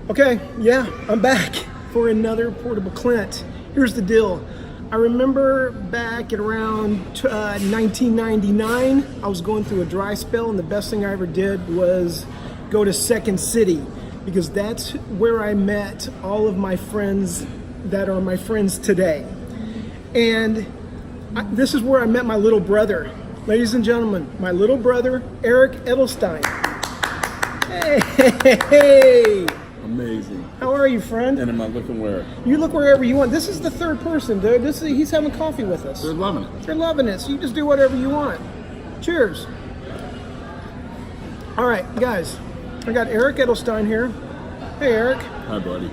Okay, yeah, I'm back for another Portable Clint. Here's the deal. I remember back at around 1999, I was going through a dry spell, and the best thing I ever did was go to Second City, because that's where I met all of my friends that are my friends today. And this is where I met my little brother. Ladies and gentlemen, my little brother, Eric Edelstein. Hey! Amazing. How are you, friend? And am I looking where? You look wherever you want. This is the third person, dude. He's having coffee with us. They're loving it. They're loving it, so you just do whatever you want. Cheers. All right, guys. I got Eric Edelstein here. Hey, Eric. Hi, buddy.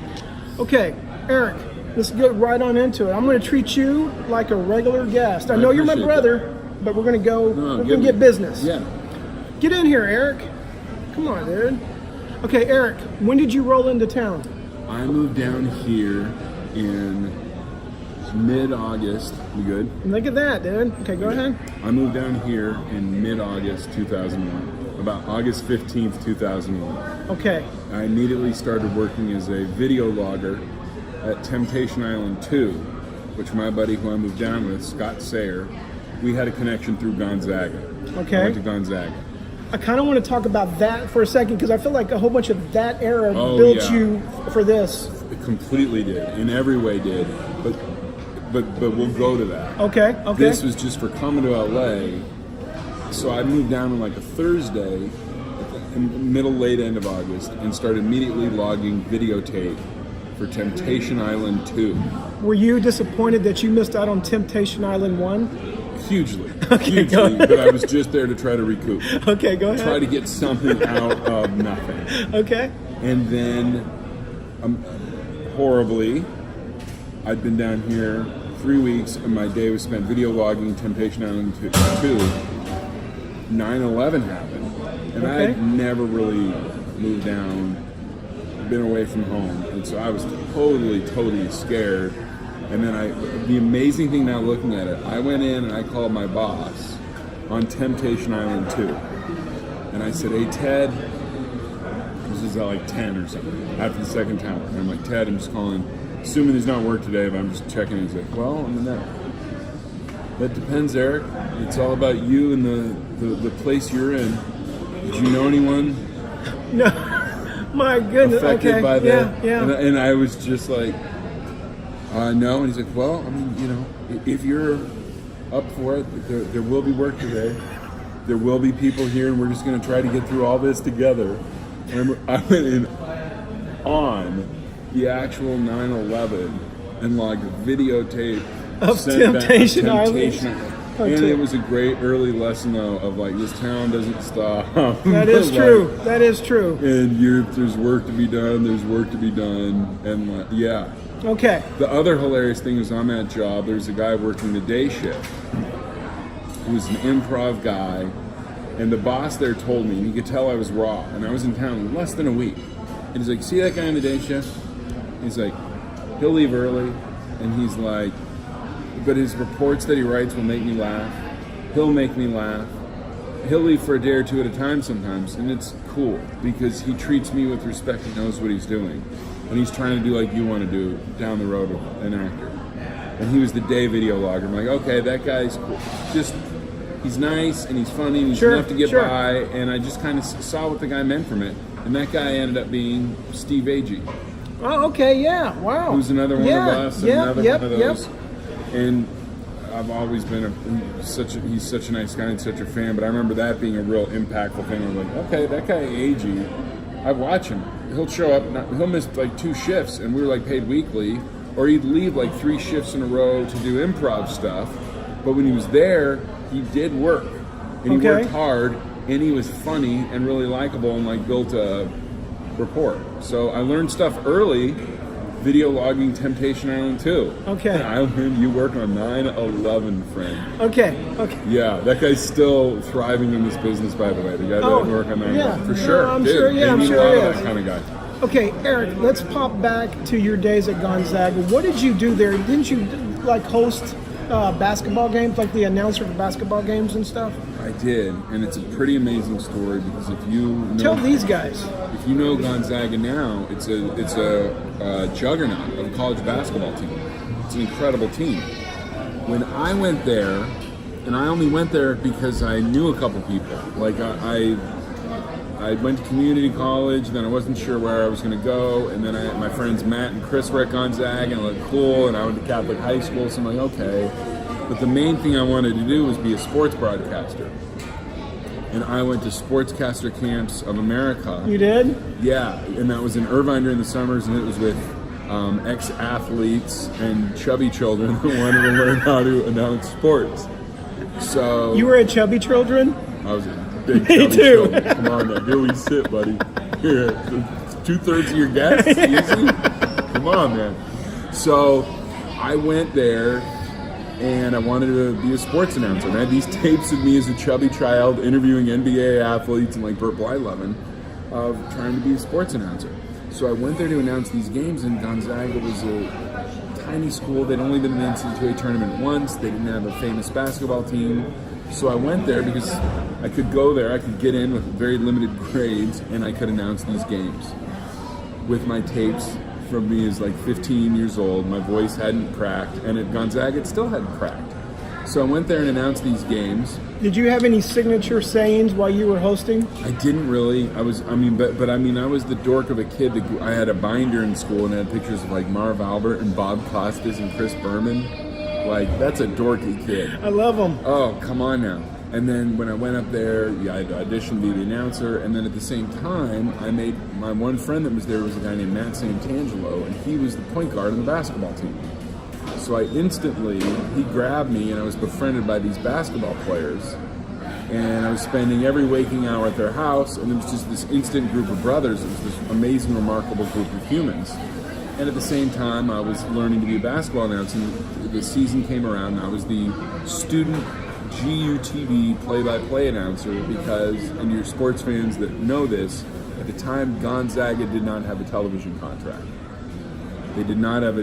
Okay, Eric, let's get right on into it. I'm going to treat you like a regular guest. I know you're my brother, but we're going to get business. Yeah. Get in here, Eric. Come on, dude. Okay, Eric, when did you roll into town? I moved down here in mid-August. You good? Look at that, dude. Okay, go ahead. I moved down here in mid-August 2001, about August 15th, 2001. Okay. I immediately started working as a video logger at Temptation Island 2, which my buddy who I moved down with, Scott Sayer, we had a connection through Gonzaga. Okay. I went to Gonzaga. I kind of want to talk about that for a second, because I feel like a whole bunch of that era built you for this. It completely did. In every way did. But we'll go to that. Okay. This was just for coming to LA. So I moved down on like a Thursday, in late end of August, and started immediately logging videotape for Temptation Island 2. Were you disappointed that you missed out on Temptation Island 1? Hugely. Okay, Hugely. But I was just there to try to recoup. Okay, go ahead. Try to get something out of nothing. Okay. And then, horribly, I'd been down here 3 weeks, and my day was spent video logging Temptation Island 2. 9/11 happened, and I'd never really moved down, been away from home, and so I was totally scared. And then the amazing thing now looking at it, I went in and I called my boss on Temptation Island 2. And I said, hey, Ted, this is at like 10 or something, after the second tower. And I'm like, Ted, I'm just calling, assuming there's not work today, but I'm just checking. He's like, well, I mean, that depends, Eric. It's all about you and the place you're in. Did you know anyone? No. My goodness. Affected by that? Yeah. And I was just like, no, and he's like, well, I mean, if you're up for it, there will be work today. There will be people here, and we're just going to try to get through all this together. And I went in on the actual 9/11 and logged videotape of Temptation Island. And it was a great early lesson, though, of like, this town doesn't stop. That is true. That is true. And there's work to be done. There's work to be done. And yeah. Okay. The other hilarious thing is on that job, there's a guy working the day shift who was an improv guy, and the boss there told me, and you could tell I was raw, and I was in town in less than a week. And he's like, see that guy on the day shift? He's like, he'll leave early, and he's like, but his reports that he writes will make me laugh. He'll make me laugh. He'll leave for a day or two at a time sometimes, and it's cool because he treats me with respect and knows what he's doing. And he's trying to do like you want to do down the road with an actor. And he was the day video logger. I'm like, okay, that guy's cool. He's nice and he's funny and he's enough to get by. And I just kind of saw what the guy meant from it. And that guy ended up being Steve Agee. Oh, okay, yeah, wow. Who's another one of us, another one of those. Yep. And I've always been he's such a nice guy and such a fan. But I remember that being a real impactful thing. I'm like, okay, that guy Agee, I watch him. He'll show up, he'll miss like 2 shifts, and we were like paid weekly, or he'd leave like 3 shifts in a row to do improv stuff. But when he was there, he did work, and he worked hard, and he was funny and really likable, and like built a rapport. So I learned stuff early, video logging Temptation Island 2. Okay. And I learned you work on 9/11, friend. Okay. Yeah, that guy's still thriving in this business, by the way. The guy that work on 9/11. For sure. I'm sure, yeah, I'm sure he is. That kind of guy. Okay, Eric, let's pop back to your days at Gonzaga. What did you do there? Didn't you like host basketball games, like the announcer for basketball games and stuff? I did, and it's a pretty amazing story because if you know, Tell these guys. if you know Gonzaga now, it's a juggernaut of a college basketball team. It's an incredible team. When I went there, and I only went there because I knew a couple people. Like I went to community college, then I wasn't sure where I was going to go, and then my friends Matt and Chris were at Gonzaga, and I looked cool, and I went to Catholic high school, so I'm like, okay. But the main thing I wanted to do was be a sports broadcaster. And I went to Sportscaster Camps of America. You did? Yeah, and that was in Irvine during the summers, and it was with ex-athletes and chubby children that wanted to learn how to announce sports. So You were at Chubby Children? I was a big Me chubby too. children. Come on now, here we sit, buddy. Here, 2/3 of your guests, easy. Come on, man. So I went there, and I wanted to be a sports announcer. And I had these tapes of me as a chubby child interviewing NBA athletes and like Burt Blyleven of trying to be a sports announcer. So I went there to announce these games, and Gonzaga was a tiny school. They'd only been in the NCAA tournament once. They didn't have a famous basketball team. So I went there because I could go there, I could get in with very limited grades, and I could announce these games with my tapes from me as like 15 years old. My voice hadn't cracked, and at Gonzaga it still hadn't cracked. So I went there and announced these games. Did you have any signature sayings while you were hosting? I didn't really. I was the dork of a kid. I had a binder in school and had pictures of like Marv Albert and Bob Costas and Chris Berman. Like, that's a dorky kid. I love them. Oh, come on now. And then when I went up there, yeah, I auditioned to be the announcer, and then at the same time, I made my one friend that was there was a guy named Matt Santangelo, and he was the point guard on the basketball team. So he grabbed me, and I was befriended by these basketball players, and I was spending every waking hour at their house, and it was just this instant group of brothers. It was this amazing, remarkable group of humans. And at the same time, I was learning to be a basketball announcer. The season came around, and I was the student GUTV play-by-play announcer because, and your sports fans that know this, at the time Gonzaga did not have a television contract. They did not have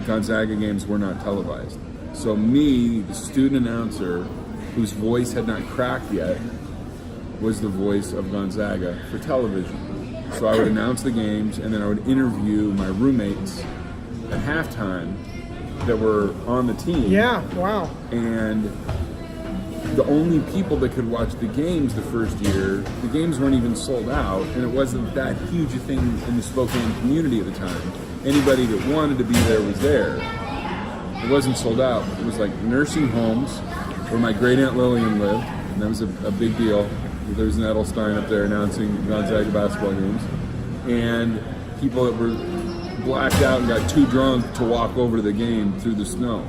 Gonzaga games were not televised. So me, the student announcer, whose voice had not cracked yet, was the voice of Gonzaga for television. So I would announce the games, and then I would interview my roommates at halftime that were on the team. Yeah, wow. And the only people that could watch the games the first year, the games weren't even sold out, and it wasn't that huge a thing in the Spokane community at the time. Anybody that wanted to be there was there. It wasn't sold out. It was like nursing homes where my great aunt Lillian lived, and that was a big deal. There was an Edelstein up there announcing Gonzaga basketball games, and people that were blacked out and got too drunk to walk over to the game through the snow.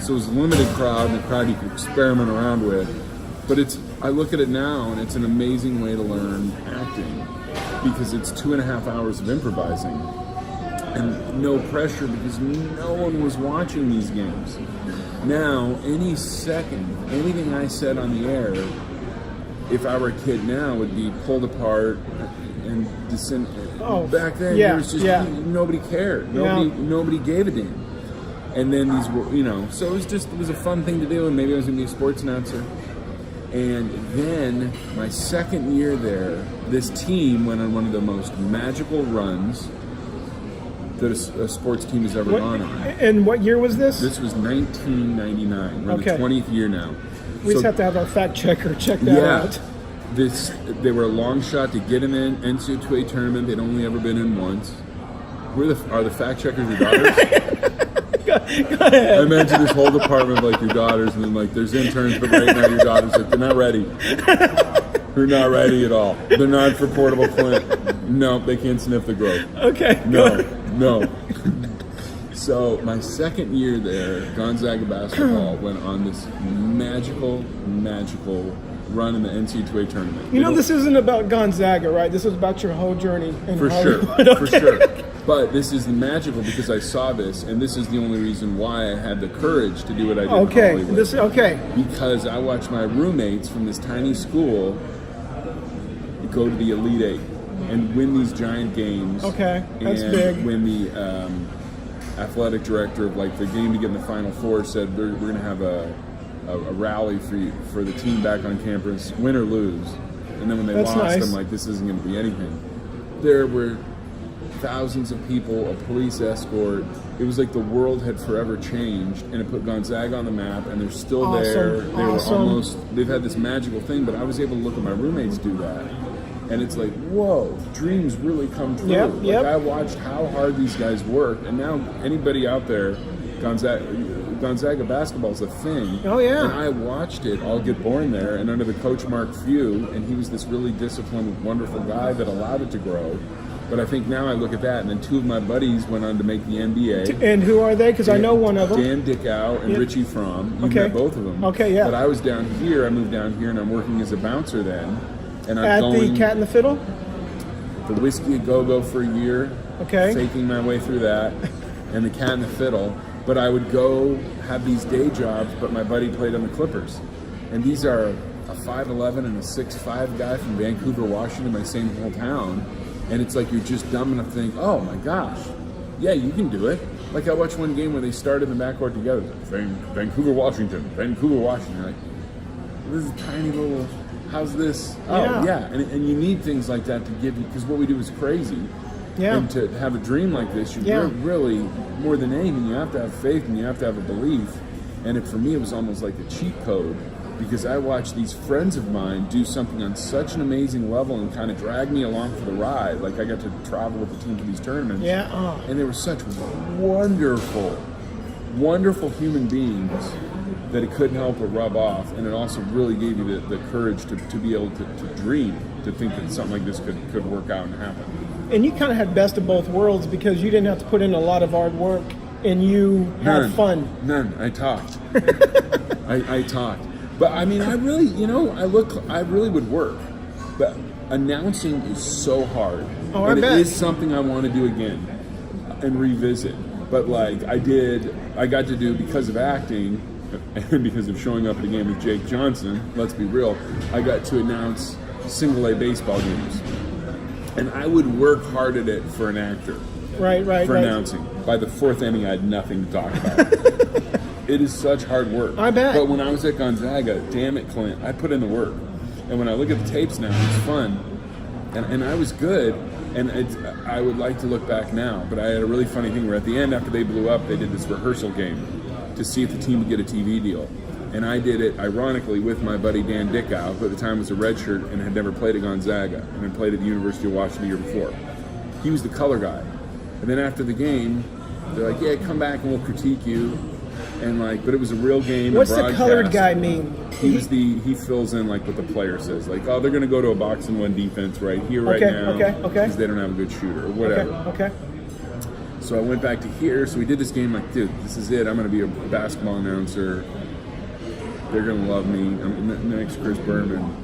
So it was a limited crowd, and a crowd you could experiment around with. But I look at it now, and it's an amazing way to learn acting because it's 2.5 hours of improvising and no pressure because no one was watching these games. Now, any second, anything I said on the air, if I were a kid now, would be pulled apart and back then, yeah, it was just nobody cared. Nobody gave a damn. And then these were, so it was a fun thing to do, and maybe I was going to be a sports announcer. And then my second year there, this team went on one of the most magical runs that a sports team has ever gone on. And what year was this? This was 1999. We're in the 20th year now. We just have to have our fact checker check that out. They were a long shot to get in an NCAA tournament. They'd only ever been in once. Are the fact checkers your daughters? Go ahead. I imagine this whole department of like your daughters, and then like there's interns, but right now your daughters like they're not ready. They're not ready at all. They're not for portable Clint. No, they can't sniff the growth. Okay. No. So my second year there, Gonzaga basketball went on this magical run in the NCAA tournament. This isn't about Gonzaga, right? This is about your whole journey in Hollywood. For sure. But this is magical because I saw this, and this is the only reason why I had the courage to do what I did in Hollywood. Because I watched my roommates from this tiny school go to the Elite Eight and win these giant games. Okay, that's and big. Win athletic director of like the game to get in the Final Four said we're going to have a rally for the team back on campus, win or lose. And then when they lost, nice. I'm like, this isn't going to be anything. There were thousands of people, a police escort. It was like the world had forever changed, and it put Gonzaga on the map, and they're still there. They were they've had this magical thing, but I was able to look at my roommates do that. And it's like, whoa, dreams really come true. Yep. I watched how hard these guys work, and now anybody out there, Gonzaga basketball is a thing. Oh, yeah. And I watched it all get born there, and under the coach Mark Few, and he was this really disciplined, wonderful guy that allowed it to grow. But I think now I look at that, and then two of my buddies went on to make the NBA. And who are they? Because I know one of them. Dan Dickow and Richie Fromm. You met both of them. Okay, yeah. But I was down here. I moved down here, and I'm working as a bouncer then. And I'm At going the Cat and the Fiddle? the Whiskey a Go-Go for a year. Okay. Faking my way through that. And the Cat and the Fiddle. But I would go have these day jobs, but my buddy played on the Clippers. And these are a 5'11" and a 6'5" guy from Vancouver, Washington, my same hometown. And it's like you're just dumb enough to think, oh my gosh, yeah, you can do it. Like I watched one game where they started in the backcourt together. Vancouver, Washington. Like, this is a tiny little, how's this? Oh, yeah. And you need things like that to give you, because what we do is crazy. Yeah. And to have a dream like this, you really, more than anything, you have to have faith and you have to have a belief. And for me, it was almost like a cheat code, because I watched these friends of mine do something on such an amazing level and kind of drag me along for the ride. Like I got to travel with the team to these tournaments. Yeah. And they were such wonderful, wonderful human beings that it couldn't help but rub off. And it also really gave you the courage to be able to dream, to think that something like this could work out and happen. And you kind of had best of both worlds, because you didn't have to put in a lot of hard work, and you had fun. None. I talked. I talked. But I mean, I really, I really would work. But announcing is so hard. Oh, and I bet. It is something I want to do again and revisit. But like I got to do, because of acting and because of showing up at a game with Jake Johnson, let's be real, I got to announce single A baseball games. And I would work hard at it for an actor. Right. For announcing. By the fourth inning, I had nothing to talk about. It is such hard work. I bet. But when I was at Gonzaga, damn it, Clint, I put in the work. And when I look at the tapes now, it's fun. And I was good. And I would like to look back now. But I had a really funny thing where at the end, after they blew up, they did this rehearsal game to see if the team would get a TV deal. And I did it, ironically, with my buddy Dan Dickow, who at the time was a redshirt and had never played at Gonzaga and had played at the University of Washington the year before. He was the color guy. And then after the game, they're like, yeah, come back and we'll critique you. And but it was a real game. What's the colored guy mean? He fills in like what the player says. Like, oh, they're going to go to a box and one defense right here, right now. Okay. Because they don't have a good shooter or whatever. Okay. So I went back to here. So we did this game like, dude, this is it. I'm going to be a basketball announcer. They're going to love me. I'm next Chris Berman.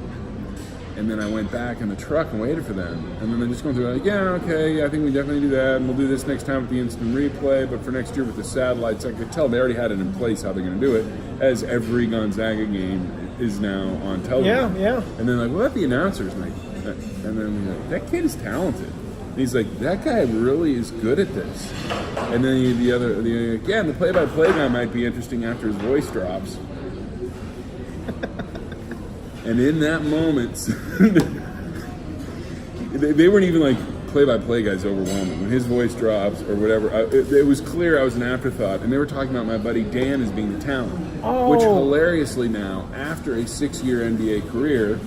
And then I went back in the truck and waited for them. And then they're just going through like, yeah, okay, I think we definitely do that. And we'll do this next time with the instant replay. But for next year with the satellites, I could tell they already had it in place how they're going to do it, as every Gonzaga game is now on television. Yeah. And then like, what about the announcers? And then we're like, that kid is talented. And he's like, that guy really is good at this. And then the other, and the play-by-play guy might be interesting after his voice drops. And in that moment, they weren't even like play-by-play guys overwhelming. When his voice drops or whatever, it was clear I was an afterthought. And they were talking about my buddy Dan as being the talent. Oh. Which hilariously now, after a 6-year NBA career,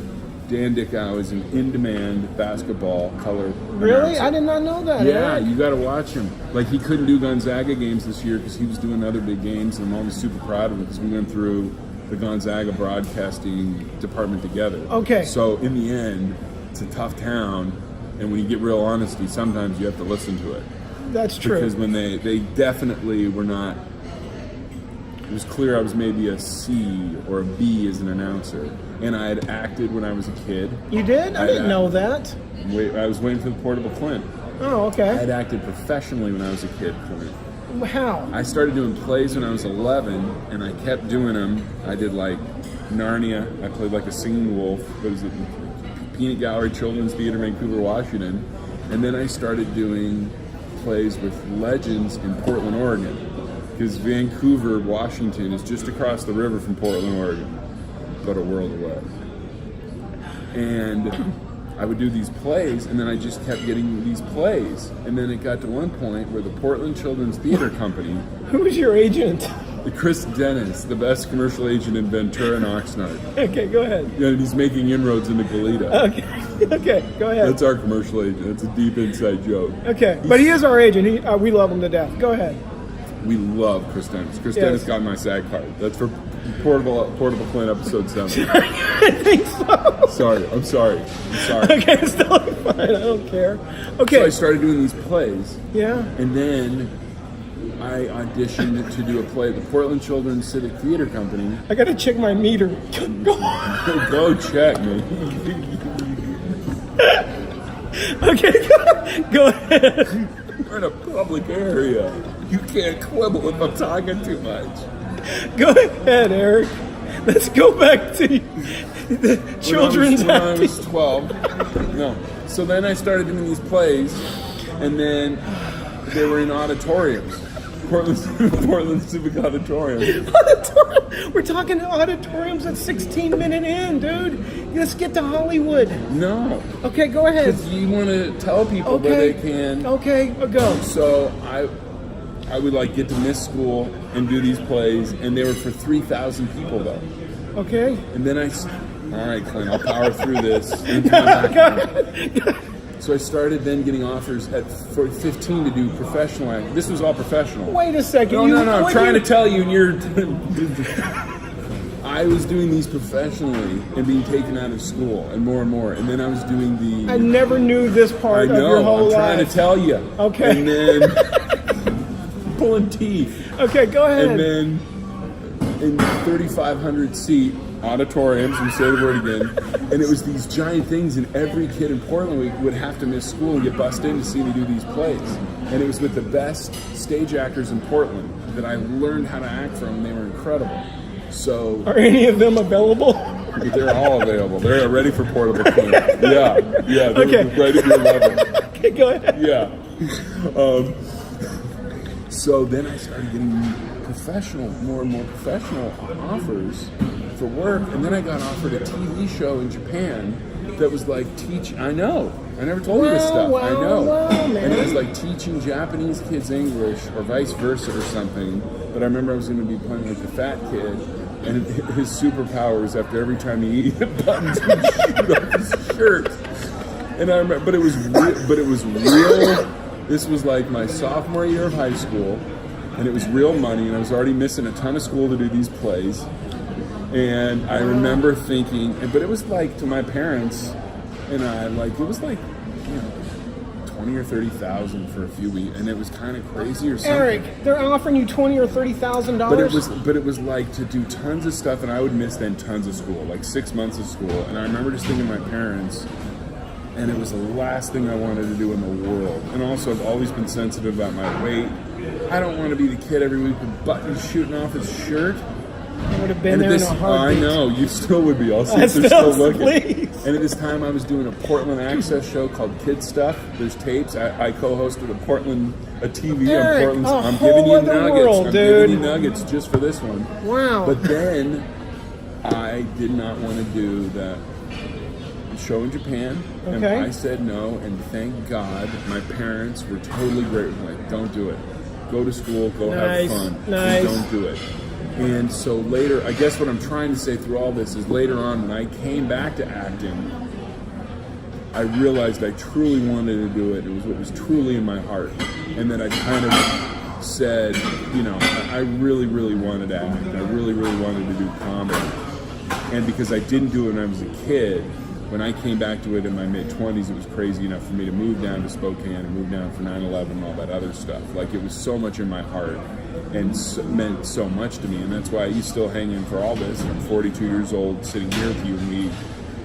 Dan Dickow is an in-demand basketball color Really? announcer. I did not know that. Yeah, Eric. you got to watch him. Like, he couldn't do Gonzaga games this year because he was doing other big games, and I'm always super proud of him because we went through the Gonzaga broadcasting department together. Okay. So in the end, it's a tough town, and when you get real honesty, sometimes you have to listen to it. That's true. Because when they definitely were not, it was clear I was maybe a C or a B as an announcer, and I had acted when I was a kid. You did? I didn't know that. I was waiting for the portable Clint. Oh, okay. I had acted professionally when I was a kid, Clint. How? I started doing plays when I was 11, and I kept doing them. I did like Narnia. I played like a singing wolf. It was at Peanut Gallery Children's Theater, Vancouver, Washington. And then I started doing plays with legends in Portland, Oregon, because Vancouver, Washington is just across the river from Portland, Oregon, but a world away. And I would do these plays, and then I just kept getting these plays. And then it got to one point where the Portland Children's Theater Company... Who was your agent? Chris Dennis, the best commercial agent in Ventura and Oxnard. Okay, go ahead. And he's making inroads into Goleta. Okay, go ahead. That's our commercial agent. That's a deep inside joke. Okay, but he is our agent. We love him to death. Go ahead. We love Chris Dennis. Chris Dennis got my SAG card. That's for Portable Clint episode 7. I think so. Sorry. I'm sorry. Okay, it's totally fine. I don't care. Okay. So I started doing these plays. Yeah. And then I auditioned to do a play at the Portland Children's Civic Theater Company. I gotta check my meter. Go check, man. Okay, go ahead. We're in a public area. You can't quibble if I'm talking too much. Go ahead, Eric. Let's go back to the children's when I was 12. No. So then I started doing these plays, and then they were in auditoriums. Portland Civic Auditorium. We're talking auditoriums at 16-minute in, dude. Let's get to Hollywood. No. Okay, go ahead. Because you want to tell people where they can. Okay, go. So I would like get to miss school and do these plays, and they were for 3,000 people though. Okay. And then all right, Clint, I'll power through this. So I started then getting offers for 15 to do professional acting. This was all professional. Wait a second. No, I'm trying to tell you, and you're... I was doing these professionally and being taken out of school and more. And then I was doing the... I never knew this part of your whole life. I'm trying to tell you. Okay. And then... pulling teeth. Okay, go ahead. And then in 3,500 seat auditoriums, we say the word again, and it was these giant things, and every kid in Portland would have to miss school and get bussed in to see me do these plays. And it was with the best stage actors in Portland that I learned how to act from, and they were incredible. So, are any of them available? They're all available. They're ready for Portable Clint. Yeah, they're right at your level. Okay, go ahead. Yeah. So then I started getting more and more professional offers for work, and then I got offered a TV show in Japan that was like I know. I never told you this stuff. I know. Man. And it was like teaching Japanese kids English or vice versa or something. But I remember I was going to be playing like the fat kid, and his superpowers after every time he ate buttons would shoot off his shirt. And I remember, but it was real. This was like my sophomore year of high school, and it was real money, and I was already missing a ton of school to do these plays. And I remember thinking, but it was like to my parents and I, like, it was like, 20 or 30,000 for a few weeks, and it was kind of crazy or something. Eric, they're offering you $20,000 or $30,000. But it was like to do tons of stuff, and I would miss then tons of school, like 6 months of school. And I remember just thinking to my parents, and it was the last thing I wanted to do in the world. And also, I've always been sensitive about my weight. I don't want to be the kid every week with buttons shooting off his shirt. I would have been there in a heartbeat. I know, you still would be. I'll see if they're still looking. Please. And at this time, I was doing a Portland Access show called Kid Stuff. There's tapes. I co-hosted a TV Eric, on Portland. I'm giving you nuggets. I'm giving you nuggets just for this one. Wow. But then I did not want to do that show in Japan, and I said no, and thank God my parents were totally great with me. Like, don't do it. Go to school, go have fun. Nice. Don't do it. And so later, I guess what I'm trying to say through all this is later on when I came back to acting, I realized I truly wanted to do it. It was what was truly in my heart. And then I kind of said, I really, really wanted to act. I really, really wanted to do comedy. And because I didn't do it when I was a kid, when I came back to it in my mid-20s, it was crazy enough for me to move down to Spokane and move down for 9/11 and all that other stuff. Like, it was so much in my heart and meant so much to me. And that's why you still hang in for all this. I'm 42 years old, sitting here with you, and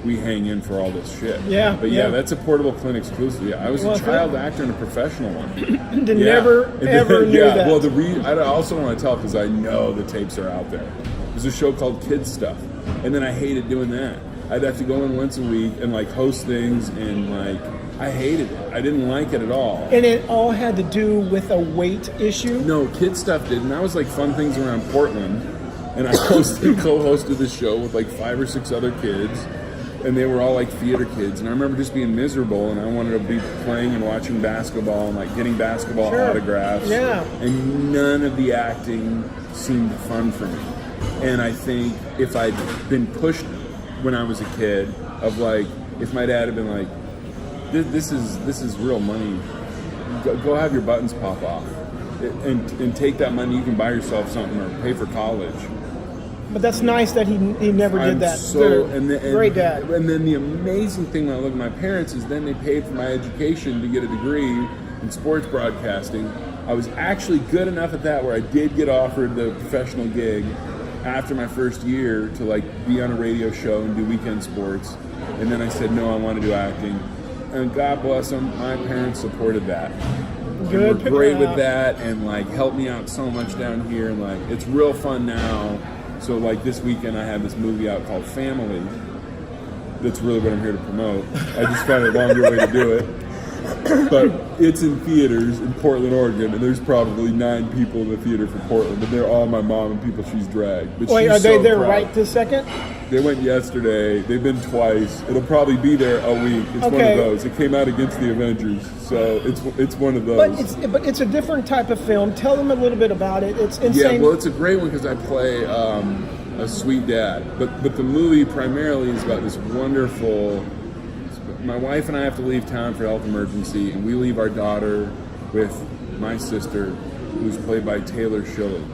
we hang in for all this shit. Yeah. But that's a Portable Clint exclusive. Yeah, I was a child actor and a professional one. Never knew that. Well, I also want to tell, because I know the tapes are out there. There's a show called Kid Stuff, and then I hated doing that. I'd have to go in once a week and like host things and like I hated it. I didn't like it at all. And it all had to do with a weight issue? No, kid stuff did. And that was like Fun Things Around Portland. And I co-hosted this show with like 5 or 6 other kids. And they were all like theater kids. And I remember just being miserable. And I wanted to be playing and watching basketball and like getting basketball autographs. Yeah. And none of the acting seemed fun for me. And I think if I'd been pushed when I was a kid, of like, if my dad had been like, this is real money, go have your buttons pop off, and take that money, you can buy yourself something or pay for college. But that's nice that he never did that. Great dad. And then the amazing thing when I look at my parents is then they paid for my education to get a degree in sports broadcasting. I was actually good enough at that where I did get offered the professional gig after my first year to like be on a radio show and do weekend sports. And then I said, no, I want to do acting. And God bless them, my parents supported that. Good. They were great with that and like helped me out so much down here. And like, it's real fun now. So like this weekend I have this movie out called Family. That's really what I'm here to promote. I just found a longer way to do it. But it's in theaters in Portland, Oregon, and there's probably 9 people in the theater for Portland, and they're all my mom and people she's dragged. But wait, she's are they so there proud. right this second? They went yesterday. They've been twice. It'll probably be there a week. It's one of those. It came out against the Avengers, so it's one of those. But it's a different type of film. Tell them a little bit about it. It's insane. Yeah, well, it's a great one because I play a sweet dad. But the movie primarily is about this wonderful. My wife and I have to leave town for health emergency, and we leave our daughter with my sister, who's played by Taylor Schilling.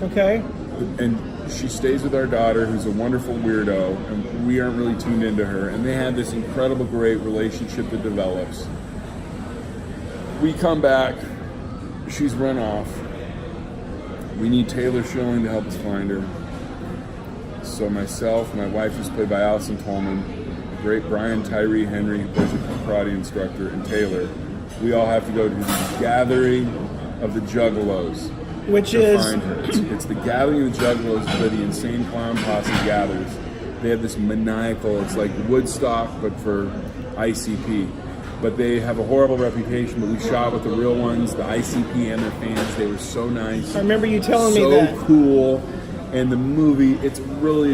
Okay. And she stays with our daughter, who's a wonderful weirdo, and we aren't really tuned into her. And they have this incredible, great relationship that develops. We come back, she's run off. We need Taylor Schilling to help us find her. So myself, my wife, who's played by Allison Tolman, the great Brian Tyree Henry, who plays a karate instructor, and Taylor, we all have to go to the gathering of the Juggalos. Which is? Find her. It's the gathering of the Juggalos where the Insane Clown Posse gathers. They have this maniacal, it's like Woodstock, but for ICP. But they have a horrible reputation, but we shot with the real ones, the ICP and their fans. They were so nice. I remember you telling me that. So cool. And the movie, it's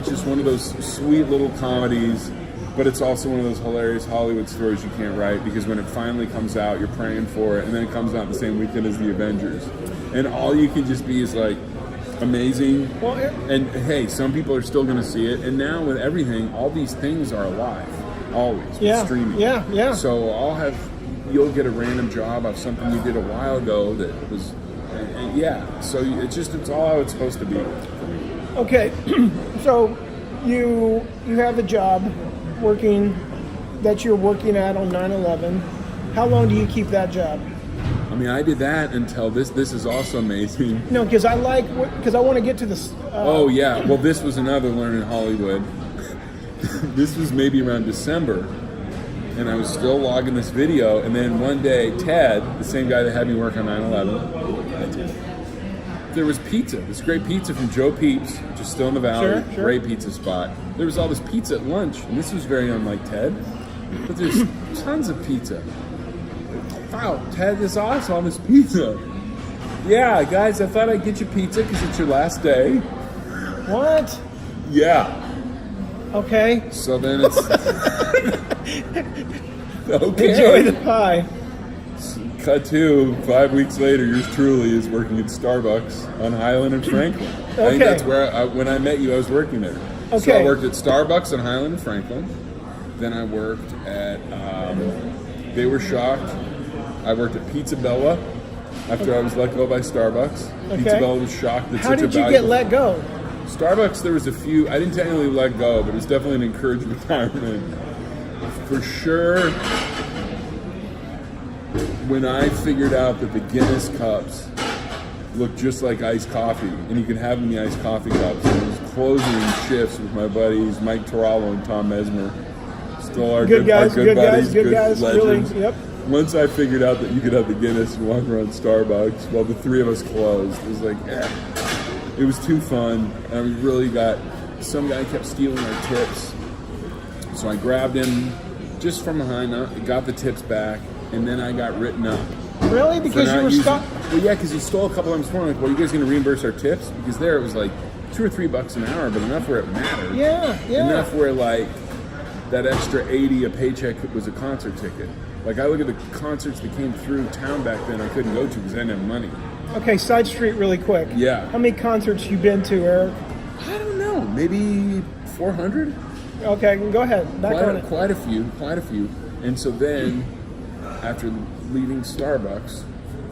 just one of those sweet little comedies, but it's also one of those hilarious Hollywood stories you can't write, because when it finally comes out, you're praying for it, and then it comes out the same weekend as the Avengers. And all you can just be is like, amazing. Well, and hey, some people are still going to see it. And now with everything, all these things are alive, always, with streaming. Yeah. So you'll get a random job of something you did a while ago that was, so it's all how it's supposed to be. Okay, so you have a job that you're working at on 9/11. How long do you keep that job? I mean, I did that until this is also amazing. No, because I want to get to this. Oh yeah, well this was another learn in Hollywood. This was maybe around December, and I was still logging this video, and then one day Ted, the same guy that had me work on 9/11, there was pizza, this great pizza from Joe Peeps, which is still in the Valley, Sure. Great pizza spot. There was all this pizza at lunch, and this was very unlike Ted, but there's tons of pizza. Wow, Ted, this is awesome, all this pizza. Yeah, guys, I thought I'd get you pizza because it's your last day. What? Yeah. Okay. So then it's... okay. Enjoy the pie. Cut to 5 weeks later, yours truly is working at Starbucks on Highland and Franklin. Okay. I think that's where, when I met you, I was working there. Okay. So I worked at Starbucks on Highland and Franklin. Then I worked at, they were shocked. I worked at Pizza Bella after I was let go by Starbucks. Okay. Pizza Bella was shocked that How such a did you valuable... get let go? Starbucks, there was a few, I didn't technically let go, but it was definitely an encouraged retirement. For sure, when I figured out that the Guinness cups looked just like iced coffee, and you could have them in the iced coffee cups, and I was closing shifts with my buddies, Mike Torallo and Tom Mesmer. Still our good buddies, good legends. Really, yep. Once I figured out that you could have the Guinness and walk around Starbucks while the three of us closed, it was like, it was too fun. And we really some guy kept stealing our tips. So I grabbed him, just from behind, got the tips back, and then I got written up. Really? Because you were stuck? Well, yeah, because he stole a couple of them before. I'm like, well, you guys going to reimburse our tips? Because there it was like $2 or $3 an hour, but enough where it mattered. Yeah. Enough where like that extra 80 a paycheck was a concert ticket. Like I look at the concerts that came through town back then, I couldn't go to because I didn't have money. Okay, side street really quick. Yeah. How many concerts you been to, Eric? I don't know, maybe 400? Okay, go ahead. Quite a few. And so then, after leaving Starbucks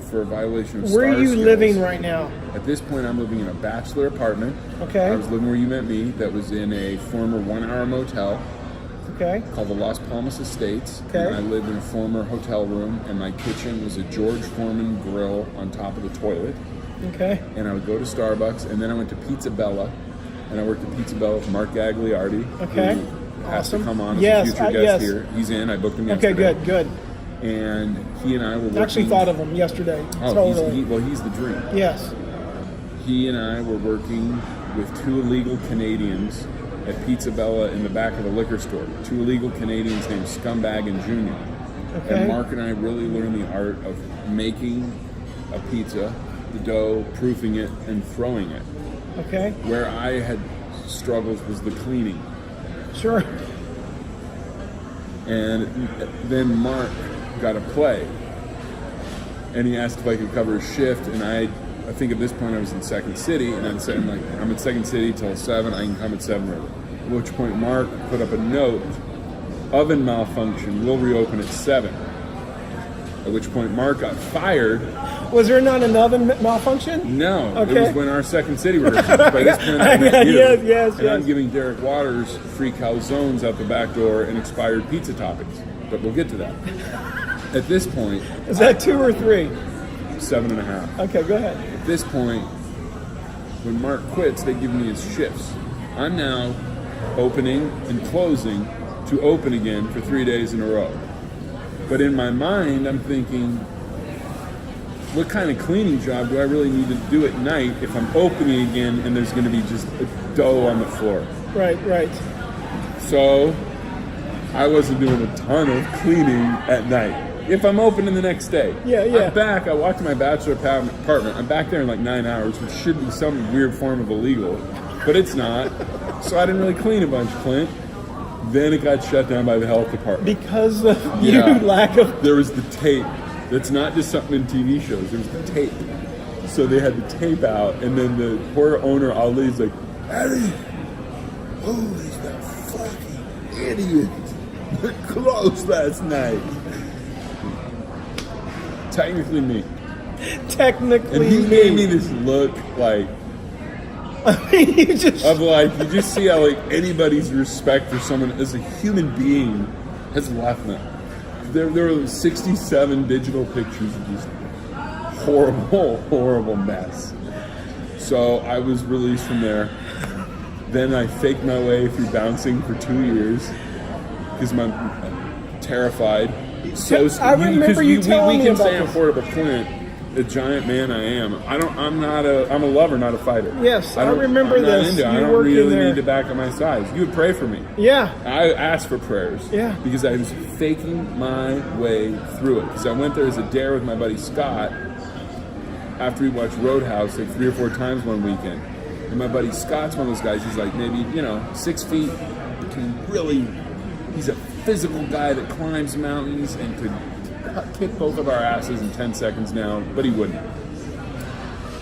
for a violation of Where are you skills, living right now? At this point, I'm living in a bachelor apartment. Okay. I was living where you met me. That was in a former one-hour motel. Okay. Called the Las Palmas Estates. Okay. And I lived in a former hotel room, and my kitchen was a George Foreman grill on top of the toilet. Okay. And I would go to Starbucks, and then I went to Pizza Bella, and I worked at Pizza Bella with Mark Gagliardi. Okay. Who has to Awesome. come on as Yes, a future guest yes. here. He's in. I booked him yesterday. Okay, good. And he and I were working. I actually thought of him yesterday. Oh, Totally. he's the dream. Yes. He and I were working with 2 illegal Canadians at Pizza Bella in the back of a liquor store. 2 illegal Canadians named Scumbag and Junior. Okay. And Mark and I really learned the art of making a pizza, the dough, proofing it, and throwing it. Okay. Where I had struggles was the cleaning. Sure. And then Mark got a play, and he asked if I could cover his shift, and I think at this point I was in Second City, and I'd say, I'm at Second City till 7, I can come at 7. At which point Mark put up a note, oven malfunction, we'll reopen at 7. At which point Mark got fired. Was there not an oven malfunction? No, Okay. It was when our Second City rehearsal. By this point I met you, yes. I'm giving Derek Waters free calzones out the back door and expired pizza toppings. But we'll get to that. At this point... Is that 2 or 3? 7.5. Okay, go ahead. At this point, when Mark quits, they give me his shifts. I'm now opening and closing to open again for 3 days in a row. But in my mind, I'm thinking, what kind of cleaning job do I really need to do at night if I'm opening again and there's going to be just a dough on the floor? Right. So I wasn't doing a ton of cleaning at night. If I'm opening the next day. Yeah. I'm back. I walked to my bachelor apartment. I'm back there in like 9 hours, which should be some weird form of illegal, but it's not. So I didn't really clean a bunch, Clint. Then it got shut down by the health department. Because of your lack of... There was the tape. That's not just something in TV shows. There was the tape. So they had the tape out, and then the poor owner, Ali's like, Eddie, who's that fucking idiot that closed last night? Technically me. Technically And he gave me this look like... you just see how like anybody's respect for someone as a human being has left them. There were 67 digital pictures of just horrible mess. So I was released from there. Then I faked my way through bouncing for 2 years because I'm terrified. I remember you telling me about this. We can say I'm Portable Clint. The giant man I am. I'm a lover, not a fighter. Yes, I remember this. I don't really need to back up my size. You would pray for me. Yeah. I asked for prayers. Yeah. Because I was faking my way through it. Because I went there as a dare with my buddy Scott after we watched Roadhouse like 3 or 4 times one weekend. And my buddy Scott's one of those guys. He's like maybe 6 feet. He's a physical guy that climbs mountains and could kick both of our asses in 10 seconds now, but he wouldn't.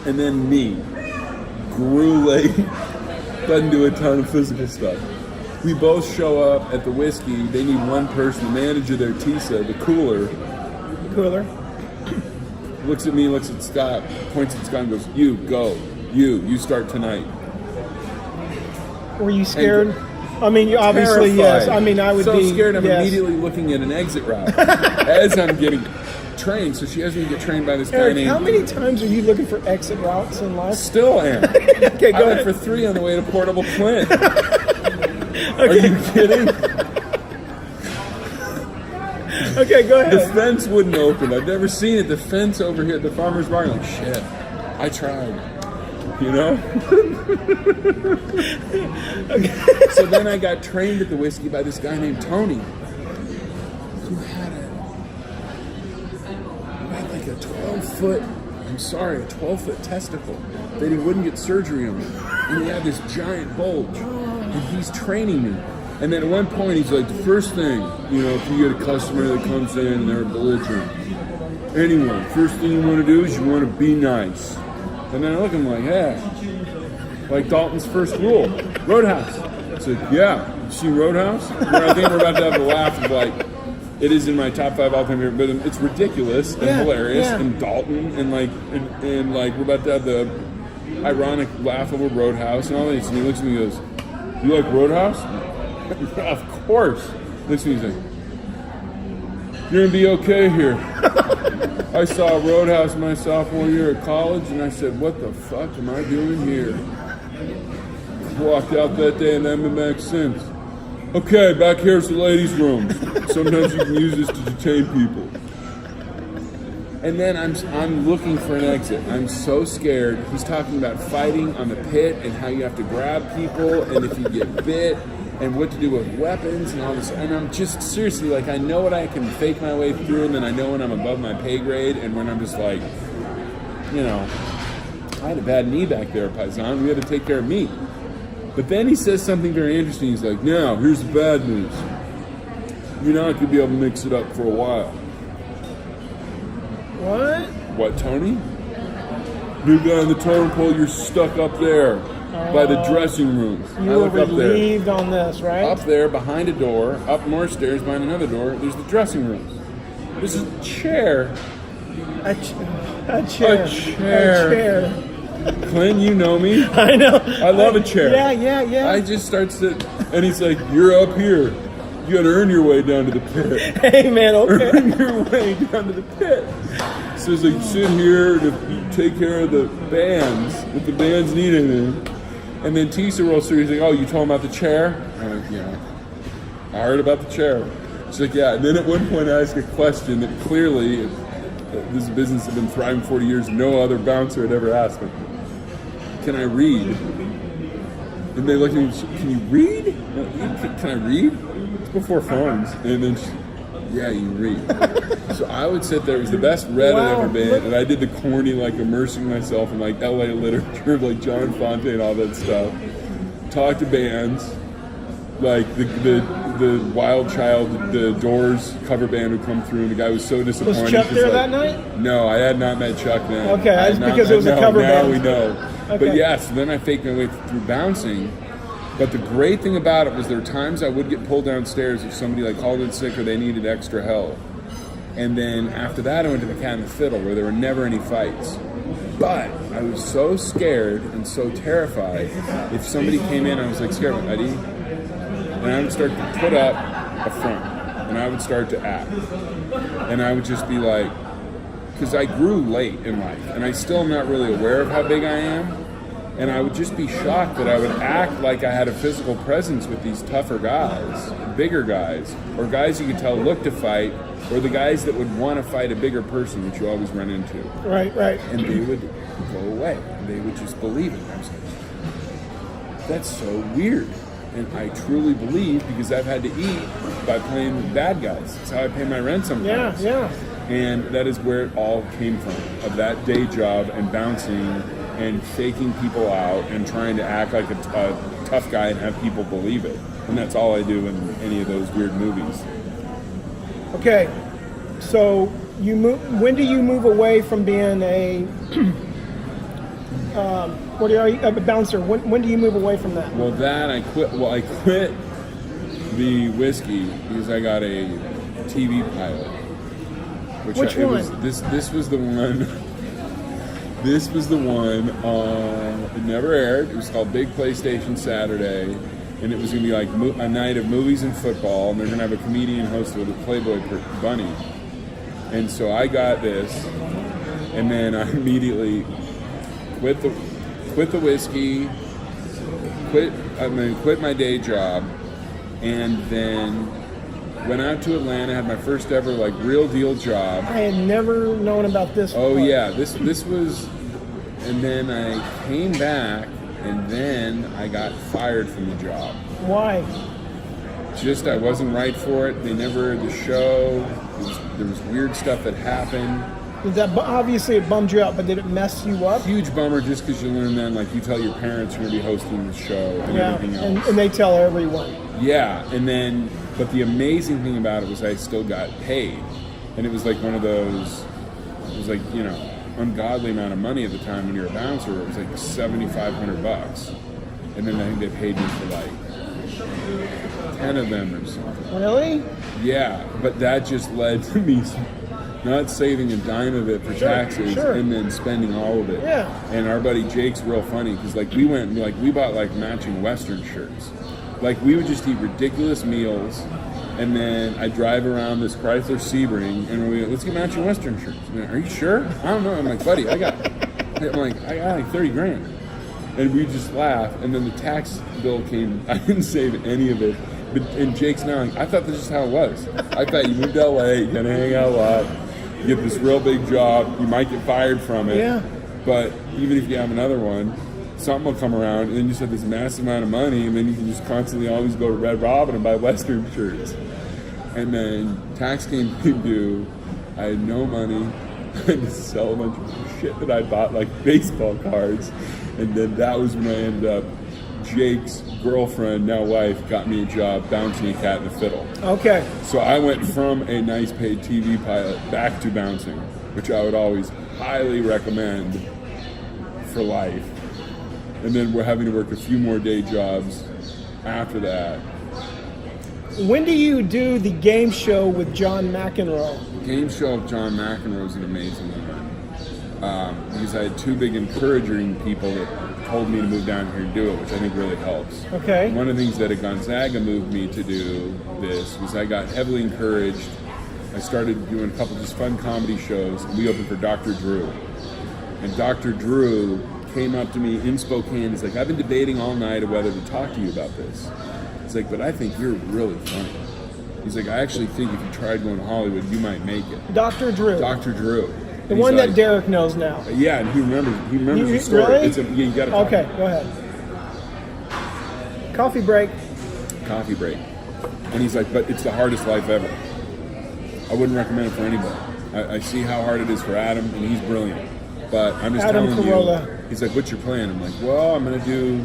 And then me, grueling, doesn't do a ton of physical stuff. We both show up at the whiskey. They need one person, the manager there, Tisa, the cooler. Looks at me, looks at Scott, points at Scott and goes, you, go. You start tonight. Were you scared? I mean, you obviously, terrified. yes. I mean, I would be... So scared, I'm yes. immediately looking at an exit route as I'm getting trained. So she has me get trained by this guy Eric, named... how many times are you looking for exit routes in life? Still am. Okay, go I went ahead. for 3 on the way to Portable Clint. Are you kidding? Okay, go ahead. The fence wouldn't open. I've never seen it. The fence over here at the farmer's market. Like, shit, I tried. You know? Okay. So then I got trained at the whiskey by this guy named Tony. who had like a 12-foot testicle that he wouldn't get surgery on. And he had this giant bulge. And he's training me. And then at one point he's like, the first thing, if you get a customer that comes in and they're belligerent, anyway, first thing you want to do is you want to be nice. And then I look at him like, yeah, like Dalton's first rule, Roadhouse. I said, yeah, you seen Roadhouse? I think we're about to have a laugh of like, it is in my top 5 all-time favorite, but it's ridiculous and hilarious and Dalton and like we're about to have the ironic laugh over Roadhouse and all this. And he looks at me and goes, you like Roadhouse? Of course. Looks at me and he's like, you're gonna be okay here. I saw Roadhouse my sophomore year at college, and I said, what the fuck am I doing here? Walked out that day and haven't been back since. Okay, back here's the ladies' room. Sometimes you can use this to detain people. And then I'm looking for an exit. I'm so scared. He's talking about fighting on the pit and how you have to grab people and if you get bit and what to do with weapons and all this. And I'm just seriously like, I know what I can fake my way through, and then I know when I'm above my pay grade and when I'm just like, I had a bad knee back there, Paisan. We had to take care of me. But then he says something very interesting. He's like, now, here's the bad news. You're not going to be able to mix it up for a while. What? What, Tony? New guy on the totem pole, you're stuck up there by the dressing room. You were relieved on this, right? Up there, behind a door, up more stairs, behind another door, there's the dressing room. This is a chair. A chair. Clint, you know me. I know. I love a chair. Yeah. I just start sitting, and he's like, you're up here. You gotta earn your way down to the pit. Hey, man, okay. Earn your way down to the pit. So he's like, sit here to take care of the bands, if the bands need anything. And then Tisa rolls through, he's like, oh, you told him about the chair? I'm like, yeah. I heard about the chair. She's like, yeah. And then at one point I asked a question that clearly, this is a business that's been thriving 40 years, no other bouncer had ever asked me. Can I read? And they look at me, can you read? Can I read? It's before phones. And then yeah, you read. So I would sit there, it was the best read I'd ever been, and I did the corny, like immersing myself in like LA literature, like John Fontaine, all that stuff. Talk to bands, like the Wild Child, the Doors cover band would come through, and the guy was so disappointed. Was Chuck there that night? No, I had not met Chuck then. Okay, that's because it was a cover band. Now we know. Okay. But yes, then I faked my way through bouncing. But the great thing about it was there were times I would get pulled downstairs if somebody like called in sick or they needed extra help. And then after that I went to the Cat and the Fiddle where there were never any fights. But I was so scared and so terrified. If somebody came in, I was like, scared, Eddie. And I would start to put up a front. And I would start to act. And I would just be like, because I grew late in life. And I still am not really aware of how big I am. And I would just be shocked that I would act like I had a physical presence with these tougher guys, bigger guys, or guys you could tell look to fight, or the guys that would want to fight a bigger person, which you always run into. Right. And they would go away. And they would just believe it. I was like, that's so weird. And I truly believe, because I've had to eat by playing with bad guys. That's how I pay my rent sometimes. Yeah. And that is where it all came from, of that day job and bouncing and faking people out and trying to act like a tough guy and have people believe it. And that's all I do in any of those weird movies. Okay, so when do you move away from being a a bouncer? When do you move away from that? Well, I quit the whiskey because I got a TV pilot. Which one? This was the one. This was the one, it never aired. It was called Big PlayStation Saturday, and it was going to be like a night of movies and football, and they're going to have a comedian host with a Playboy bunny. And so I got this, and then I immediately quit the whiskey, quit my day job, and then went out to Atlanta, had my first ever like real deal job. I had never known about this. Oh yeah, this was, and then I came back, and then I got fired from the job. Why? just, I wasn't right for it. The show, there was weird stuff that happened. Obviously it bummed you out, but did it mess you up? Huge bummer, just because you learn then, like, you tell your parents you're going to be hosting the show and everything else. And they tell everyone. Yeah, and then, but the amazing thing about it was I still got paid. And it was like one of those, it was like, you know, ungodly amount of money at the time when you're a bouncer. It was like $7,500. And then I think they paid me for like 10 of them or something. Really? Yeah, but that just led to me not saving a dime of it for taxes and then spending all of it. Yeah. And our buddy Jake's real funny because like we bought like matching Western shirts. Like we would just eat ridiculous meals, and then I drive around this Chrysler Sebring and we let's get matching Western shirts. Like, are you sure? I don't know. I'm like, buddy, I got like $30,000. And we just laugh, and then the tax bill came. I didn't save any of it. But, and Jake's now like, I thought this is how it was. I thought you moved to LA, you're gonna hang out a lot, you get this real big job, you might get fired from it. Yeah. But even if you have another one, something will come around, and then you just have this massive amount of money, and then you can just constantly always go to Red Robin and buy Western shirts. And then tax came due, I had no money, I had to sell a bunch of shit that I bought, like baseball cards, and then that was when I ended up, Jake's girlfriend, now wife, got me a job bouncing a cat and a fiddle. Okay. So I went from a nice paid TV pilot back to bouncing, which I would always highly recommend for life. And then we're having to work a few more day jobs after that. When do you do the game show with John McEnroe? The game show with John McEnroe is an amazing one. Because I had two big encouraging people that told me to move down here and do it, which I think really helps. Okay. One of the things that at Gonzaga moved me to do this was I got heavily encouraged. I started doing a couple just fun comedy shows, and we opened for Dr. Drew. And Dr. Drew came up to me in Spokane. He's like, I've been debating all night of whether to talk to you about this. He's like, but I think you're really funny. He's like, I actually think if you tried going to Hollywood, you might make it. Dr. Drew. Dr. Drew. The one that Derek knows now. Yeah, and he remembers the story. Really? You got to talk. Okay, go ahead. Coffee break. Coffee break. And he's like, but it's the hardest life ever. I wouldn't recommend it for anybody. I see how hard it is for Adam, and he's brilliant. But I'm just Adam telling Carolla. you. He's like, what's your plan? I'm like, well, I'm going to do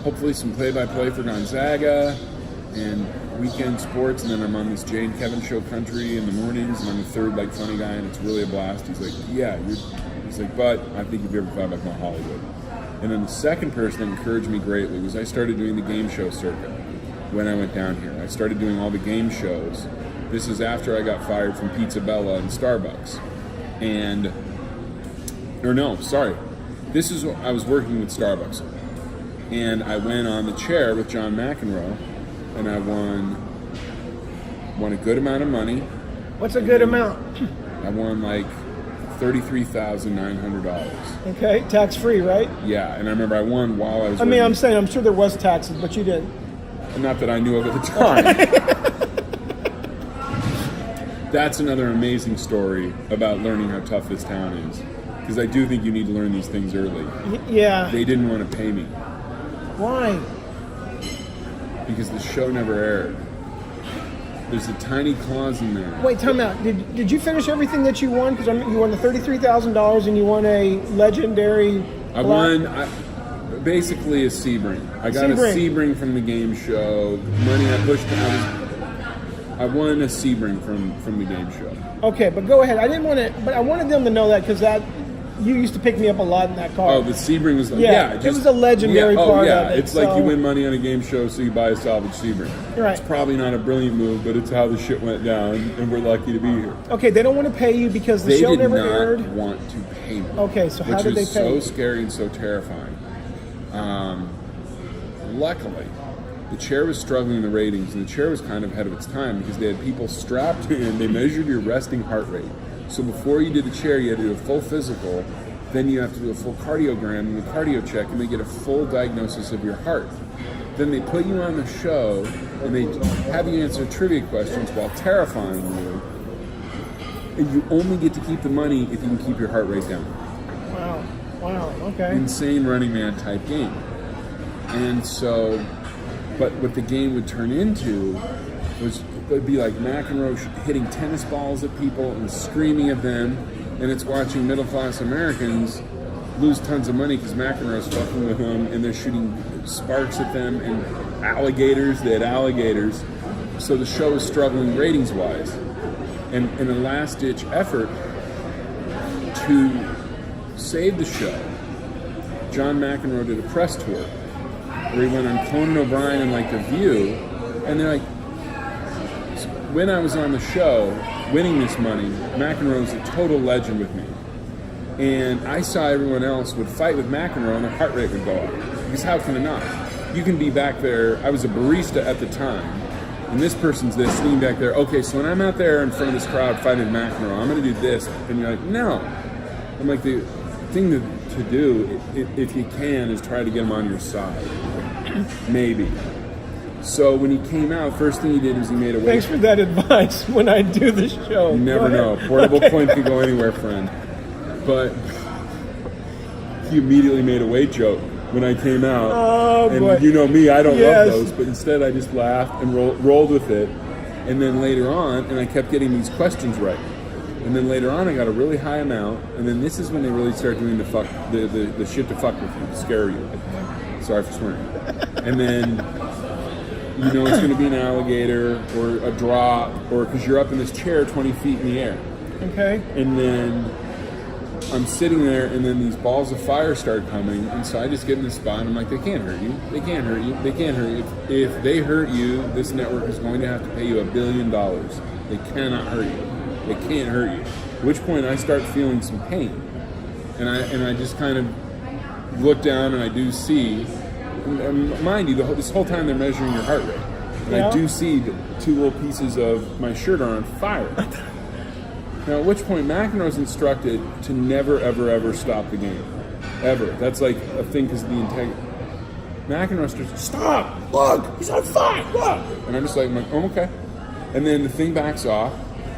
hopefully some play-by-play for Gonzaga and weekend sports, and then I'm on this Jay and Kevin show Country in the mornings, and I'm the third like funny guy, and it's really a blast. He's like, yeah, he's like, but I think if you ever thought about going to Hollywood. And then the second person that encouraged me greatly was I started doing the game show circuit when I went down here. I started doing all the game shows. This is after I got fired from Pizza Bella and Starbucks. This is I was working with Starbucks, and I went on the chair with John McEnroe, and I won a good amount of money. What's a good amount? I won like $33,900. Okay, tax free, right? Yeah, and I remember I won while I was. I'm saying I'm sure there was taxes, but you didn't. Not that I knew of at the time. That's another amazing story about learning how tough this town is. Because I do think you need to learn these things early. Yeah. They didn't want to pay me. Why? Because the show never aired. There's a tiny clause in there. Wait, time out. Did you finish everything that you won? Because you won the $33,000 and you won a legendary... I won basically a Sebring. I got a Sebring from the game show. Money I pushed I won a Sebring from the game show. Okay, but go ahead. I didn't want to, but I wanted them to know that because you used to pick me up a lot in that car. Oh, the Sebring was like, it was a legendary part of it. It's like you win money on a game show, so you buy a salvage Sebring. Right. It's probably not a brilliant move, but it's how the shit went down, and we're lucky to be here. Okay, they don't want to pay you because the show never aired. They did not want to pay me. Okay, so how did they pay you? Which was so scary and so terrifying. Luckily, the chair was struggling in the ratings, and the chair was kind of ahead of its time because they had people strapped in. They measured your resting heart rate. So before you did the chair, you had to do a full physical. Then you have to do a full cardiogram and a cardio check, and they get a full diagnosis of your heart. Then they put you on the show, and they have you answer trivia questions while terrifying you. And you only get to keep the money if you can keep your heart rate down. Wow, okay. Insane Running Man type game. And so But what the game would turn into was it'd be like McEnroe hitting tennis balls at people and screaming at them, and it's watching middle-class Americans lose tons of money because McEnroe's fucking with them, and they're shooting sparks at them, and alligators, they had alligators. So the show was struggling ratings-wise. And in a last-ditch effort to save the show, John McEnroe did a press tour where he went on Conan O'Brien and like The View, and they're like, when I was on the show winning this money, McEnroe's a total legend with me. And I saw everyone else would fight with McEnroe and their heart rate would go up. Because how can it not? You can be back there, I was a barista at the time, and this person's there sitting back there, okay, so when I'm out there in front of this crowd fighting McEnroe, I'm going to do this. And you're like, no. I'm like, the thing to do, if you can, is try to get him on your side. Maybe. So when he came out, first thing he did was he made a weight. Thanks for that advice when I do the show. You never know. Portable Clint can go anywhere, friend. But he immediately made a weight joke when I came out. Oh, and boy. you know me, I don't Yes. love those, but instead I just laughed and rolled with it. And then later on, and I kept getting these questions right. And then later on, I got a really high amount. And then this is when they really start doing the shit to fuck with you, to scare you. Sorry for swearing. And then, you know, it's going to be an alligator or a drop, or because you're up in this chair 20 feet in the air. Okay. And then I'm sitting there, and then these balls of fire start coming, and so I just get in the spot, and I'm like, they can't hurt you. They can't hurt you. They can't hurt you. If they hurt you, this network is going to have to pay you $1 billion. They cannot hurt you. They can't hurt you. At which point I start feeling some pain, and I just kind of look down, and I do see, and mind you, this whole time they're measuring your heart rate, and I do see the two little pieces of my shirt are on fire. Now, at which point McEnroe's instructed to never, ever, ever stop the game. Ever. That's like a thing because of the integrity. McEnroe's just, stop! Look! He's on fire! Look! And I'm just like, oh, okay. And then the thing backs off,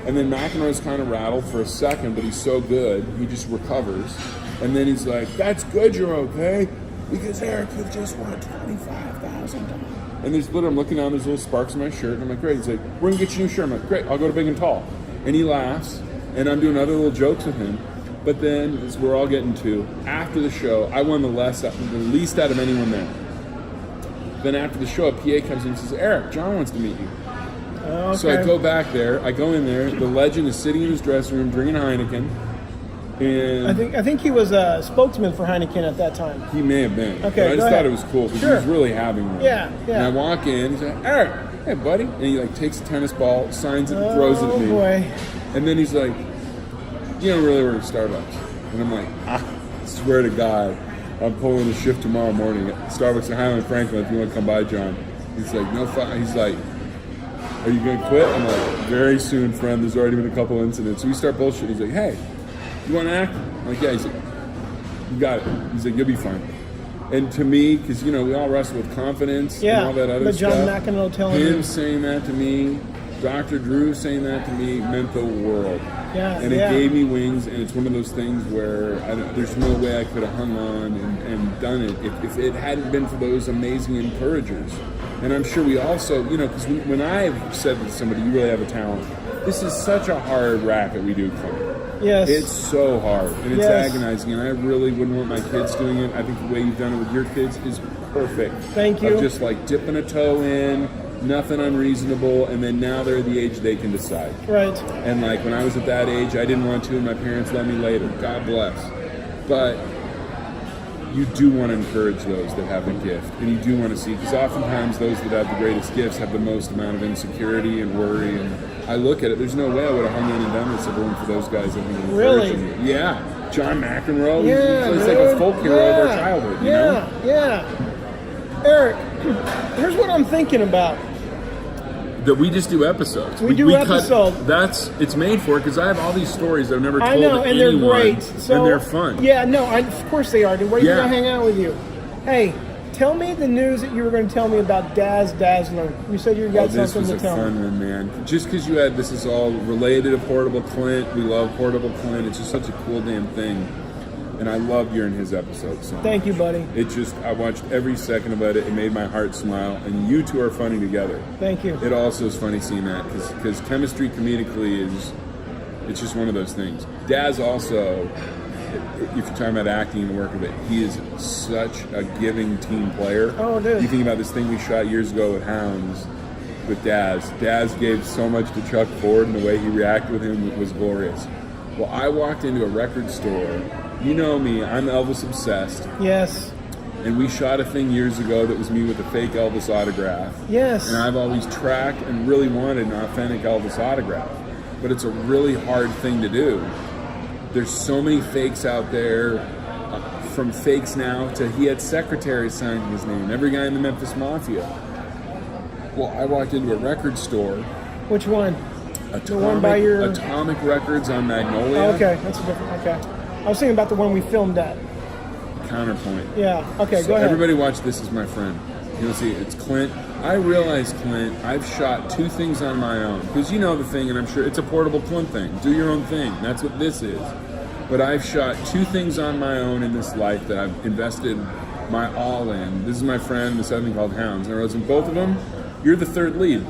and then McEnroe's kind of rattled for a second, but he's so good, he just recovers. And then he's like, that's good, you're okay, because Eric, you've just won $25,000. And there's literally, I'm looking down, there's little sparks in my shirt, and I'm like, great. He's like, we're going to get you a new shirt. I'm like, great, I'll go to Big and Tall. And he laughs, and I'm doing other little jokes with him. But then, as we're all getting to, after the show, I won the least out of anyone there. Then after the show, a PA comes in and says, Eric, John wants to meet you. Okay. So I go back there, I go in there, the legend is sitting in his dressing room drinking Heineken. And I think he was a spokesman for Heineken at that time. he may have been. Okay, but I just thought it was cool because Sure. he was really having one. Yeah. And I walk in, he's like, Eric, hey buddy. And he like takes a tennis ball, signs it, and throws it at me. Oh boy. And then he's like, you don't really work at Starbucks. And I'm like, I swear to God, I'm pulling a shift tomorrow morning at Starbucks in Highland Franklin if you want to come by, John. He's like, no fuck. He's like, are you going to quit? I'm like, very soon, friend. There's already been a couple incidents. So we start bullshitting. He's like, hey, you want to act? I'm like, yeah. He's like, you got it. He's like, you'll be fine. And to me, because, you know, we all wrestle with confidence and all that other stuff. But John McEnroe telling him saying that to me, Dr. Drew saying that to me meant the world. Yeah, and it gave me wings, and it's one of those things where there's no way I could have hung on and done it if it hadn't been for those amazing encouragers. And I'm sure we also, you know, because when I've said to somebody, you really have a talent, this is such a hard racket we do, Clint. Yes. It's so hard, and it's agonizing, and I really wouldn't want my kids doing it. I think the way you've done it with your kids is perfect. Thank you. Of just like dipping a toe in, nothing unreasonable, and then now they're the age they can decide. Right. And like when I was at that age, I didn't want to, and my parents let me later. God bless. But you do want to encourage those that have a gift, and you do want to see, because oftentimes those that have the greatest gifts have the most amount of insecurity and worry. And I look at it, there's no way I would have hung in and done this if it weren't for those guys that have Really? me. Yeah. John McEnroe, Yeah, he's like a folk hero of our childhood, you know? Yeah. Eric, here's what I'm thinking about. That we just do episodes. We do episodes. It's made for it because I have all these stories I've never told I know, to and anyone, they're great. So, and they're fun. Yeah, no, of course they are. Where are you going to hang out with you? Hey, tell me the news that you were going to tell me about Daz Dazzler. You said you got something to tell me. This was a fun one, man. Just because you had, this is all related to Portable Clint. We love Portable Clint. It's just such a cool damn thing. And I loved hearing his episode. So Thank you, buddy. I watched every second about it. It made my heart smile. And you two are funny together. Thank you. It also is funny seeing that because chemistry comedically it's just one of those things. Daz also, if you're talking about acting and the work of it, he is such a giving team player. Oh, dude. You think about this thing we shot years ago with Hounds with Daz. Daz gave so much to Chuck Ford, and the way he reacted with him was glorious. Well, I walked into a record store. You know me, I'm Elvis obsessed. Yes. And we shot a thing years ago that was me with a fake Elvis autograph. Yes. And I've always tracked and really wanted an authentic Elvis autograph. But it's a really hard thing to do. There's so many fakes out there, from fakes now to he had secretaries signing his name, every guy in the Memphis Mafia. Well, I walked into a record store. Which one? The one by your... Atomic Records on Magnolia. Oh, okay, that's a different... Okay. I was thinking about the one we filmed at. Counterpoint. Yeah, okay, So go ahead. everybody watch This Is My Friend. You'll see it's Clint. I realize, Clint, I've shot 2 things on my own. Because you know the thing, and I'm sure it's a portable Clint thing. Do your own thing. That's what this is. But I've shot 2 things on my own in this life that I've invested my all in. This Is My Friend, this other thing called Hounds. And I was in both of them. You're the third lead.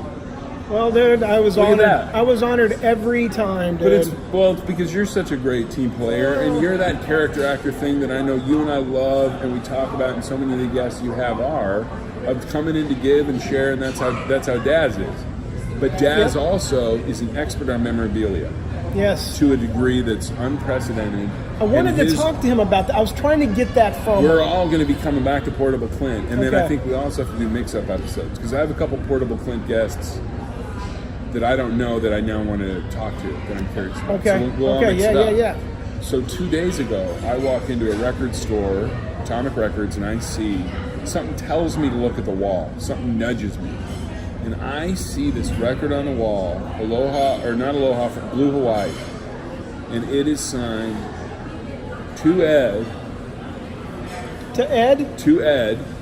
Well, dude, I was Look at honored. that. I was honored every time, dude. But it's because you're such a great team player, and you're that character actor thing that I know you and I love, and we talk about, and so many of the guests you have are of coming in to give and share, and that's how Daz is. But Daz also is an expert on memorabilia. Yes. To a degree that's unprecedented. I wanted to talk to him about that. I was trying to get that from him. We're all going to be coming back to Portable Clint, and then I Okay. think we also have to do mix-up episodes, because I have a couple Portable Clint guests that I don't know that I now want to talk to, that I'm curious about. Okay. So we'll all Okay, mix yeah, it up. yeah. So 2 days ago, I walk into a record store, Atomic Records, and I see something tells me to look at the wall. Something nudges me. And I see this record on the wall, Blue Hawaii. And it is signed to Ed, To Ed?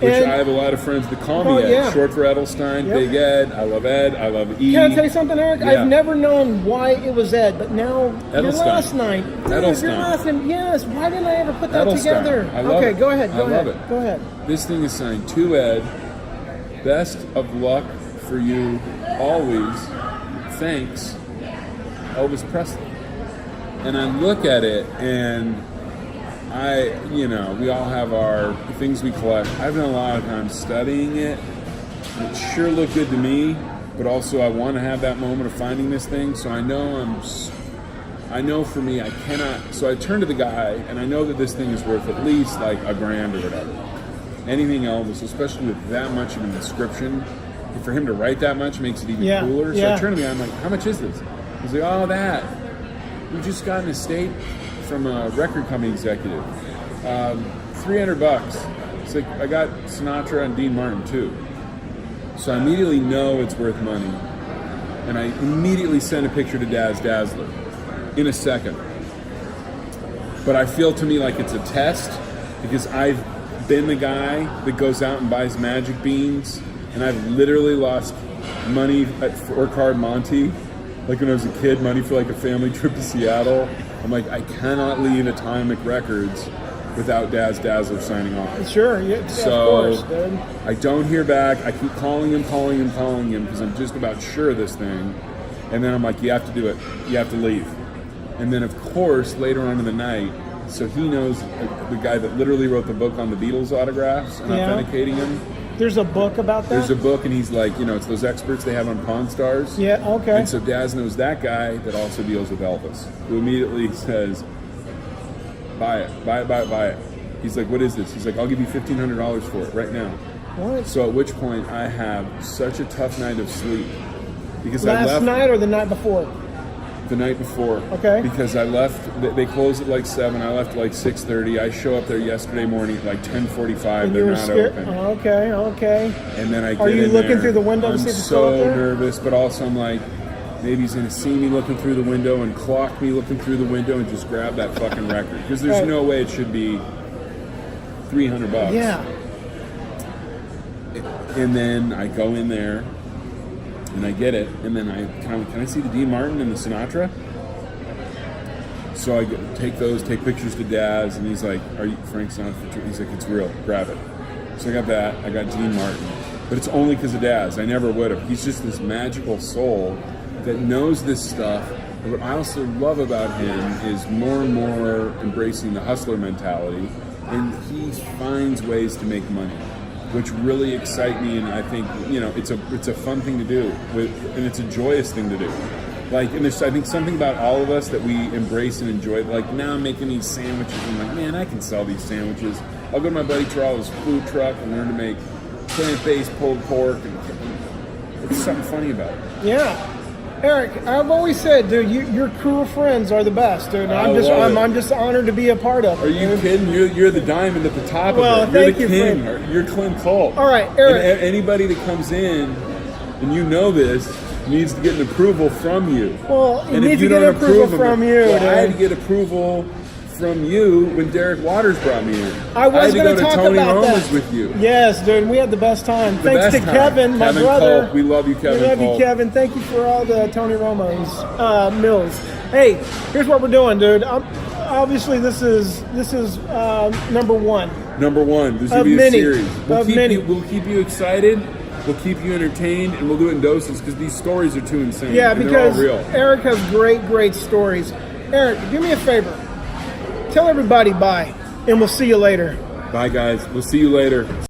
which Ed. I have a lot of friends that call me Oh, Ed, yeah. short for Edelstein, Yep. Big Ed. I love E. Can I tell you something, Eric? Yeah. I've never known why it was Ed, but now your Edelstein. last name. Edelstein. Your last name. Yes. Why didn't I ever put that Edelstein. together? I love okay, it. go ahead. I love it. Go ahead. This thing is signed to Ed. Best of luck for you always. Thanks, Elvis Presley. And I look at it, and we all have our things we collect. I've done a lot of time studying it. It sure looked good to me, but also I want to have that moment of finding this thing. So I know for me, I cannot. So I turn to the guy, and I know that this thing is worth at least like $1,000 or whatever. Anything Elvis, especially with that much of a description, for him to write that much makes it even cooler. So I turn to the guy, I'm like, how much is this? He's like, oh, that. We just got an estate from a record company executive. $300. It's like, I got Sinatra and Dean Martin too. So I immediately know it's worth money. And I immediately send a picture to Daz Dazzler in a second. But I feel to me like it's a test, because I've been the guy that goes out and buys magic beans, and I've literally lost money at 4-Card Monte. Like when I was a kid, money for like a family trip to Seattle. I'm like, I cannot leave Atomic Records without Daz Dazzler signing off. Sure, yeah, So of course, dude. I don't hear back. I keep calling him because I'm just about sure of this thing. And then I'm like, you have to do it. You have to leave. And then of course, later on in the night, so he knows the guy that literally wrote the book on the Beatles autographs and authenticating them. There's a book about that? There's a book, and he's like, it's those experts they have on Pawn Stars. Yeah, okay. And so Daz knows that guy that also deals with Elvis, who immediately says, buy it. He's like, what is this? He's like, I'll give you $1,500 for it right now. What? So at which point I have such a tough night of sleep. Because I Last left night or the night before? the night before. Okay. Because I left, they closed at like 7, I left at like 6:30. I show up there yesterday morning at like 10:45. And They're you were not scared? open. Okay. And then I get Are you in looking there. through the window to I'm see if it's so still up there? nervous, but also I'm like, maybe he's going to see me looking through the window and clock me looking through the window and just grab that fucking record. Because there's Right. no way it should be $300. Yeah. And then I go in there and I get it, and then can I see the Dean Martin and the Sinatra? so I take pictures to Daz, and he's like, "Are you Frank Sinatra?" He's like, "It's real. Grab it." So I got that. I got Dean Martin, but it's only because of Daz. I never would have. He's just this magical soul that knows this stuff. And what I also love about him is more and more embracing the hustler mentality, and he finds ways to make money, which really excite me. And I think it's a fun thing to do, and it's a joyous thing to do. Like, and there's, I think, something about all of us that we embrace and enjoy. Like, now I'm making these sandwiches, and I'm like, man, I can sell these sandwiches. I'll go to my buddy Charles' food truck and learn to make plant-based pulled pork, and it's something funny about it. Yeah. Eric, I've always said, dude, your crew of friends are the best, dude. I'm just honored to be a part of it. Are you kidding? You're the diamond at the top well, of it. You're thank the you, king. friend. You're Clint Cole. All right, Eric. And anybody that comes in, and you know this, needs to get an approval from you. Well, you and need if to you get don't approval approve from them, you. well, dude. I had to get approval from you when Derek Waters brought me in. I was going to to talk Tony about Roma's that with you. Yes, dude. We had the best time. The Thanks best to time. Kevin, my Kevin brother. Culp. We love you, Kevin. We love Culp. you, Kevin. Thank you for all the Tony Romo's meals. Hey, here's what we're doing, dude. Obviously, this is number one. Number one. This will Of be a many. series. Of many. We'll keep you excited. We'll keep you entertained, and we'll do it in doses because these stories are too insane. Yeah, and because they're all real. Eric has great stories. Eric, do me a favor. Tell everybody bye, and we'll see you later. Bye, guys. We'll see you later.